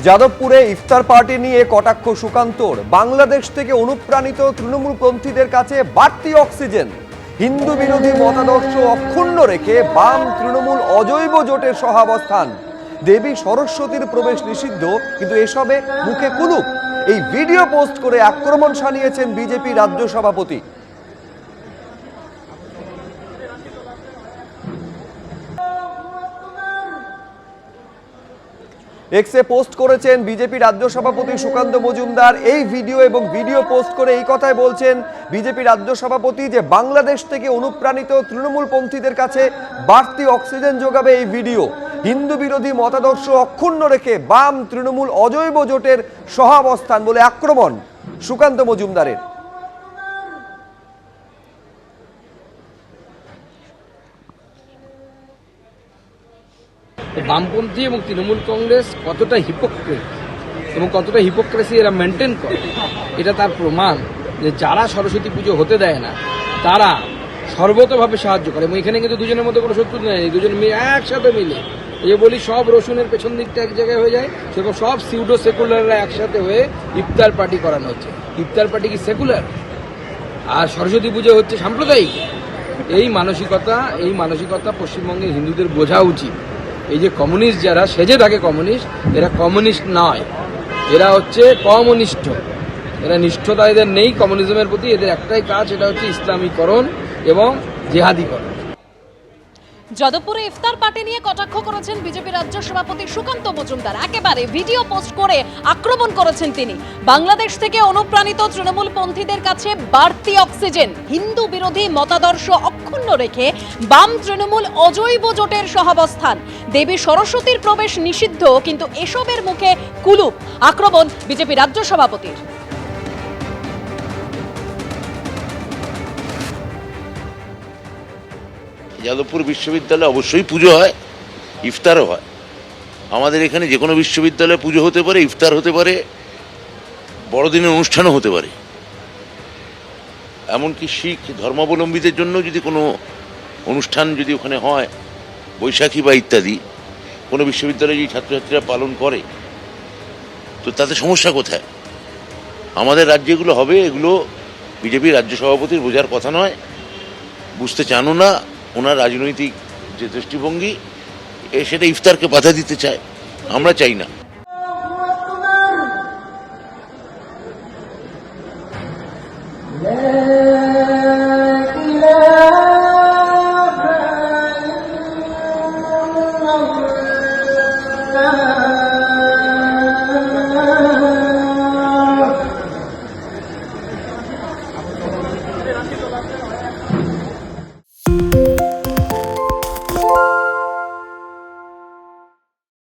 যাদবপুরে ইফতার পার্টি নিয়ে কটাক্ষ সুকান্তর। বাংলাদেশ থেকে অনুপ্রাণিত তৃণমূলপন্থীদের কাছে বাড়তি অক্সিজেন। হিন্দু বিরোধী মতাদর্শ অক্ষুণ্ণ রেখে বাম তৃণমূল অজৈব জোটের সহাবস্থান। দেবী সরস্বতীর প্রবেশ নিষিদ্ধ, কিন্তু এসবে মুখে কুলুপ। এই ভিডিও পোস্ট করে আক্রমণ শানিয়েছেন বিজেপি রাজ্য সভাপতি। এক্সে পোস্ট করেছেন বিজেপি রাজ্য সভাপতি সুকান্ত মজুমদার। এই ভিডিও পোস্ট করে এই কথাই বলছেন বিজেপি রাজ্য সভাপতি যে বাংলাদেশ থেকে অনুপ্রাণিত তৃণমূলপন্থীদের কাছে বাড়তি অক্সিজেন যোগাবে এই ভিডিও। হিন্দু বিরোধী মতাদর্শ অক্ষুণ্ণ রেখে বাম তৃণমূল অজৈব জোটের সহাবস্থান বলে আক্রমণ সুকান্ত মজুমদারের। বামপন্থী এবং তৃণমূল কংগ্রেস কতটা হিপোক্রেট এবং কতটা হিপোক্রেসি এরা মেনটেন করে, এটা তার প্রমাণ যে যারা সরস্বতী পুজো হতে দেয় না তারা সর্বতভাবে সাহায্য করে। এবং এখানে কিন্তু দুজনের মধ্যে কোনো শত্রু নেই, দুজন একসাথে মিলে এই বলি সব রসুনের পেছন দিকটা এক জায়গায় হয়ে যায়, সেরকম সব সিউডো সেকুলাররা একসাথে হয়ে ইফতার পার্টি করানো হচ্ছে। ইফতার পার্টি কি সেকুলার? আর সরস্বতী পুজো হচ্ছে সাম্প্রদায়িক। এই মানসিকতা পশ্চিমবঙ্গের হিন্দুদের বোঝা উচিত। এই যে কমিউনিস্ট যারা সেজে থাকে কমিউনিস্ট, এরা কমিউনিস্ট নয়, এরা হচ্ছে কমিউনিস্ট। এরা নিষ্ঠতা এদের নেই কমিউনিজমের প্রতি। এদের একটাই কাজ, এটা হচ্ছে ইসলামীকরণ এবং জেহাদিকরণ। যাদবপুরে ইফতার পার্টি নিয়ে কটাক্ষ করেছেন বিজেপি রাজ্য সভাপতি সুকান্ত মজুমদার। একেবারে ভিডিও পোস্ট করে আক্রমণ করেছেন তিনি। বাংলাদেশ থেকে অনুপ্রাণিত তৃণমূলপন্থীদের কাছে বাড়তি অক্সিজেন। হিন্দু বিরোধী মতাদর্শ অক্ষুণ্ণ রেখে বাম তৃণমূল অজৈব জোটের সহাবস্থান। দেবী সরস্বতীর প্রবেশ নিষিদ্ধ, কিন্তু এসবের মুখে কুলুপ। আক্রমণ বিজেপি রাজ্য সভাপতির। যাদবপুর বিশ্ববিদ্যালয়ে অবশ্যই পুজো হয়, ইফতারও হয়। আমাদের এখানে যে কোনো বিশ্ববিদ্যালয়ে পুজো হতে পারে, ইফতার হতে পারে, বড়দিনের অনুষ্ঠানও হতে পারে। এমনকি শিখ ধর্মাবলম্বীদের জন্য যদি কোনো অনুষ্ঠান যদি ওখানে হয়, বৈশাখী বা ইত্যাদি, কোনো বিশ্ববিদ্যালয়ে যদি ছাত্রছাত্রীরা পালন করে, তো তাতে সমস্যা কোথায়? আমাদের রাজ্যে এগুলো হবে, এগুলো বিজেপির রাজ্য সভাপতির বোঝার কথা নয়, বুঝতে চানও না। ওনার রাজনৈতিক যে দৃষ্টিভঙ্গি, সেটা ইফতারকে বাধা দিতে চায়, আমরা চাই না।